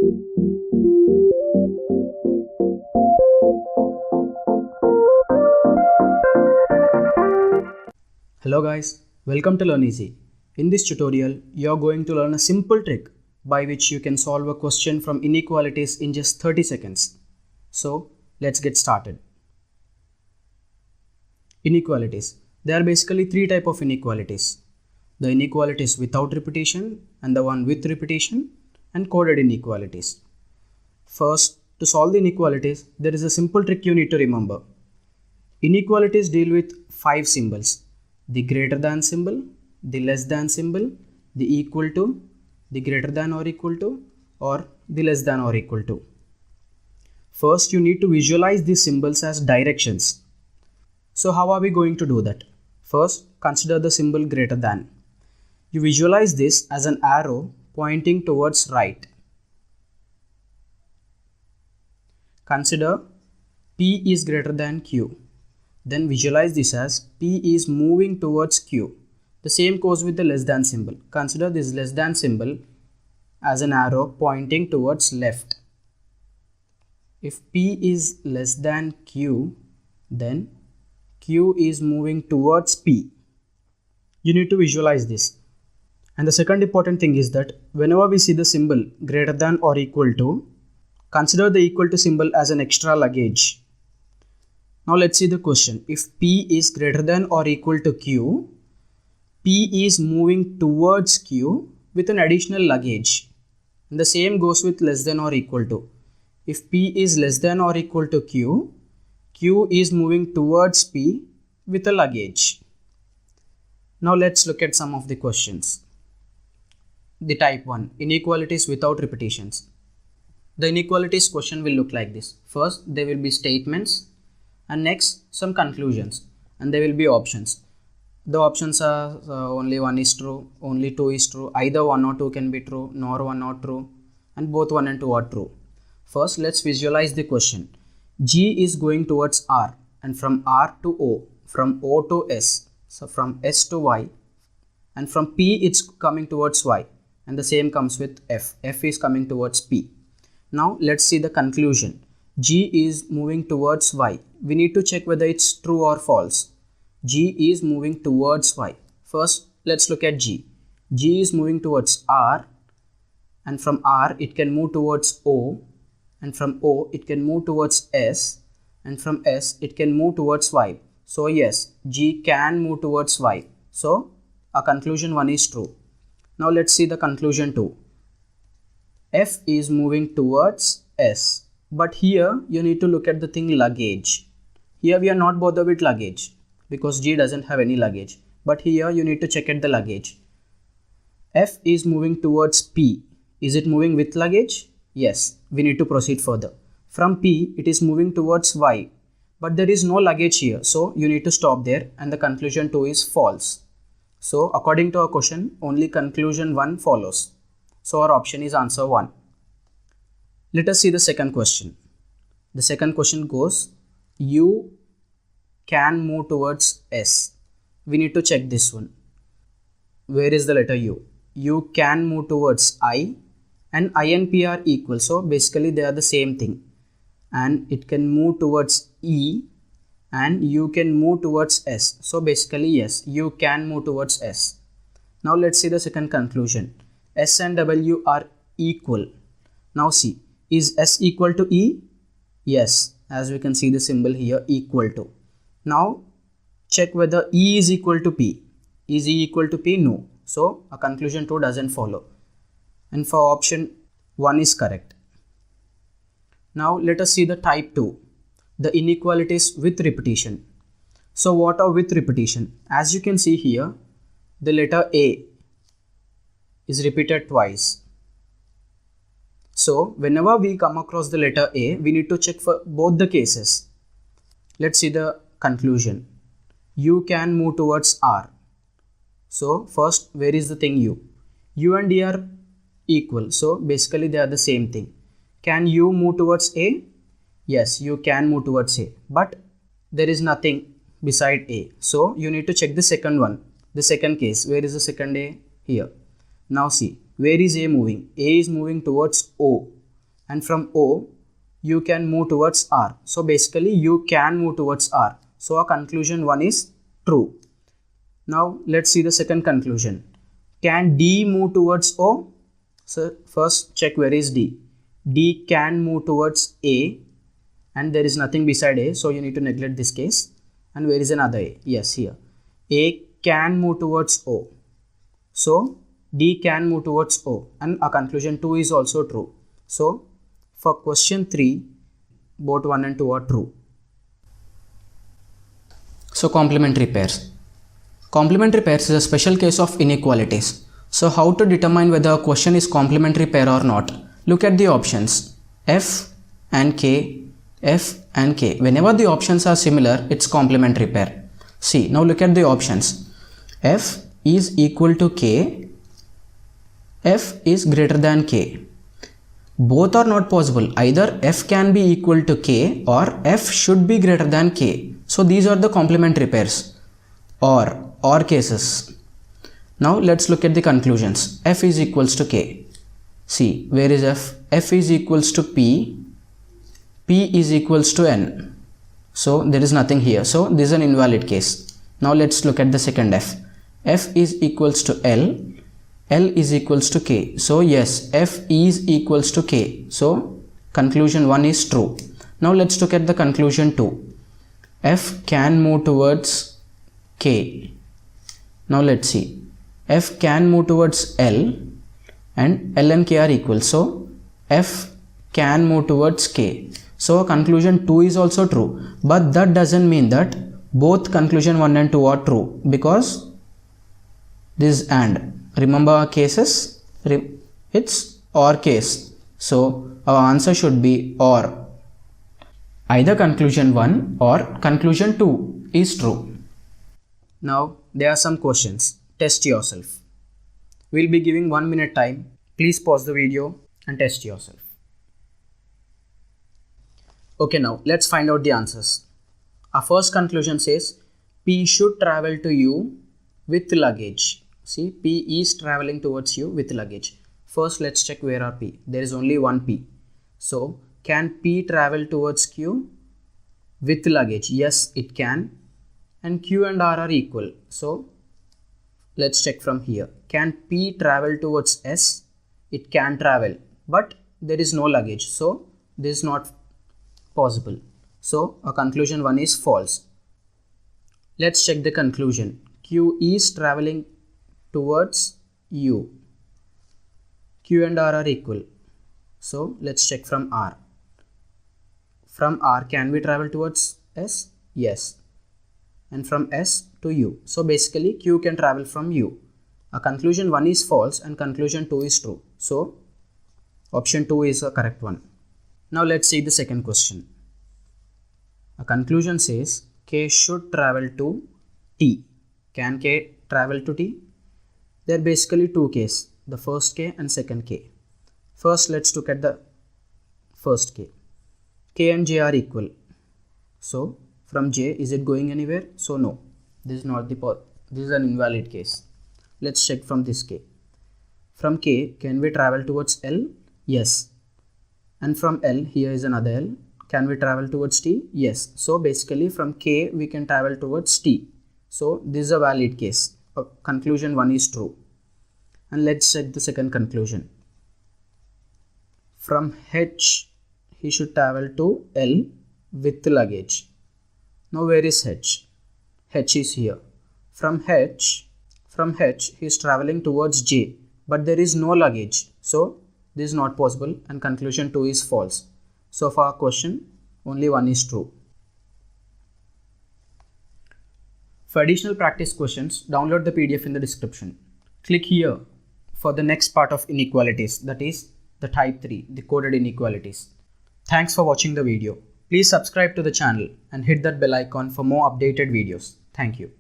Hello guys, welcome to Learn Easy. In this tutorial, you are going to learn a simple trick by which you can solve a question from inequalities in just 30 seconds. So let's get started. Inequalities. There are basically three types of inequalities. The inequalities without repetition and the one with repetition and coded inequalities. First, to solve the inequalities, there is a simple trick you need to remember. Inequalities deal with 5 symbols. The greater than symbol, the less than symbol, the equal to, the greater than or equal to, or the less than or equal to. First, you need to visualize these symbols as directions. So how are we going to do that? First, consider the symbol greater than. You visualize this as an arrow pointing towards right. Consider P is greater than Q. Then visualize this as P is moving towards Q. The same goes with the less than symbol. Consider this less than symbol as an arrow pointing towards left. If P is less than Q, then Q is moving towards P. You need to visualize this. And the second important thing is that whenever we see the symbol greater than or equal to, consider the equal to symbol as an extra luggage. Now let's see the question. If P is greater than or equal to Q, P is moving towards Q with an additional luggage. And the same goes with less than or equal to. If P is less than or equal to Q, Q is moving towards P with a luggage. Now let's look at some of the questions. The type 1, inequalities without repetitions. The inequalities question will look like this. First, there will be statements. And next, some conclusions, and there will be options. The options are only 1 is true, only 2 is true, either 1 or 2 can be true, nor 1 or true, and both 1 and 2 are true. First, let's visualize the question. G is going towards R, and from R to O, from O to S, so from S to Y, and from P it's coming towards Y, and the same comes with F. F is coming towards P. Now, let's see the conclusion. G is moving towards Y. We need to check whether it's true or false. G is moving towards Y. First, let's look at G. G is moving towards R, and from R it can move towards O, and from O it can move towards S, and from S it can move towards Y. So yes, G can move towards Y. So our conclusion 1 is true. Now let's see the conclusion 2. F is moving towards S. But here you need to look at the thing luggage. Here we are not bothered with luggage because G doesn't have any luggage. But here you need to check at the luggage. F is moving towards P. Is it moving with luggage? Yes, we need to proceed further. From P it is moving towards Y. But there is no luggage here. So you need to stop there and the conclusion 2 is false. So according to our question, only conclusion 1 follows. So our option is answer 1. Let us see the second question. The second question goes, U can move towards S. We need to check this one. Where is the letter U? U can move towards I, and I and P are equal. So basically they are the same thing. And it can move towards E, and U can move towards S. So basically yes, U can move towards S. Now let's see the second conclusion. S and W are equal. Now see. Is S equal to E? Yes, as we can see the symbol here, equal to. Now, check whether E is equal to P. Is E equal to P? No. So, a conclusion 2 doesn't follow. And for option 1 is correct. Now, let us see the type 2. The inequalities with repetition. So, what are with repetition? As you can see here, the letter A is repeated twice. So, whenever we come across the letter A, we need to check for both the cases. Let's see the conclusion. U can move towards R. So, first, where is the thing U? U and E are equal. So, basically they are the same thing. Can U move towards A? Yes, you can move towards A. But there is nothing beside A. So, you need to check the second one. The second case. Where is the second A? Here. Now see. Where is A moving? A is moving towards O. and from O you can move towards R. So basically you can move towards R. So our conclusion 1 is true. Now let's see the second conclusion. Can D move towards O? So first check where is D. D can move towards A and there is nothing beside A, so you need to neglect this case. And where is another A? Yes, here. A can move towards O. So D can move towards O and our conclusion 2 is also true. So for question 3, both 1 and 2 are true. So complementary pairs. Complementary pairs is a special case of inequalities. So how to determine whether a question is complementary pair or not? Look at the options F and K, F and K. Whenever the options are similar, it's complementary pair. See, now look at the options. F is equal to K, F is greater than K. Both are not possible. Either F can be equal to K or F should be greater than K. So these are the complementary pairs or cases. Now let's look at the conclusions. F is equals to K. See, where is F? F is equals to P. P is equals to N. So there is nothing here. So this is an invalid case. Now let's look at the second F. F is equals to L. L is equals to K. So yes, F is equals to K. So conclusion 1 is true. Now let's look at the conclusion 2. F can move towards K. Now let's see. F can move towards L and L and K are equal. So F can move towards K. So conclusion 2 is also true. But that doesn't mean that both conclusion 1 and 2 are true, because this is AND. Remember our cases? It's OR case. So our answer should be OR. Either conclusion 1 or conclusion 2 is true. Now there are some questions. Test yourself. We'll be giving 1 minute time. Please pause the video and test yourself. Okay, now let's find out the answers. Our first conclusion says P should travel to U with luggage. See, P is traveling towards U with luggage. First let's check where are P. There is only one P. So can P travel towards Q with luggage? Yes, it can. And Q and R are equal. So let's check from here. Can P travel towards S? It can travel, but there is no luggage. So this is not possible. So our conclusion 1 is false. Let's check the conclusion. Q is traveling towards U. Q and R are equal. So let's check from R. From R, can we travel towards S? Yes. And from S to U. So basically Q can travel from U. Our conclusion 1 is false and conclusion 2 is true. So option 2 is the correct one. Now let's see the second question. A conclusion says K should travel to T. Can K travel to T? There are basically two Ks, the first K and second K. First let's look at the first K. K and J are equal. So from J, is it going anywhere? So no, this is not this is an invalid case. Let's check from this K. From K, can we travel towards L? Yes. And from L, here is another L. Can we travel towards T? Yes. So basically from K, we can travel towards T. So this is a valid case. Conclusion 1 is true. And let's check the second conclusion. From H, he should travel to L with luggage. Now where is H? H is here. From H, he is traveling towards J, but there is no luggage. So this is not possible and conclusion 2 is false. So for our question, only 1 is true. For additional practice questions, download the PDF in the description. Click here for the next part of inequalities, that is the type 3, the coded inequalities. Thanks for watching the video. Please subscribe to the channel and hit that bell icon for more updated videos. Thank you.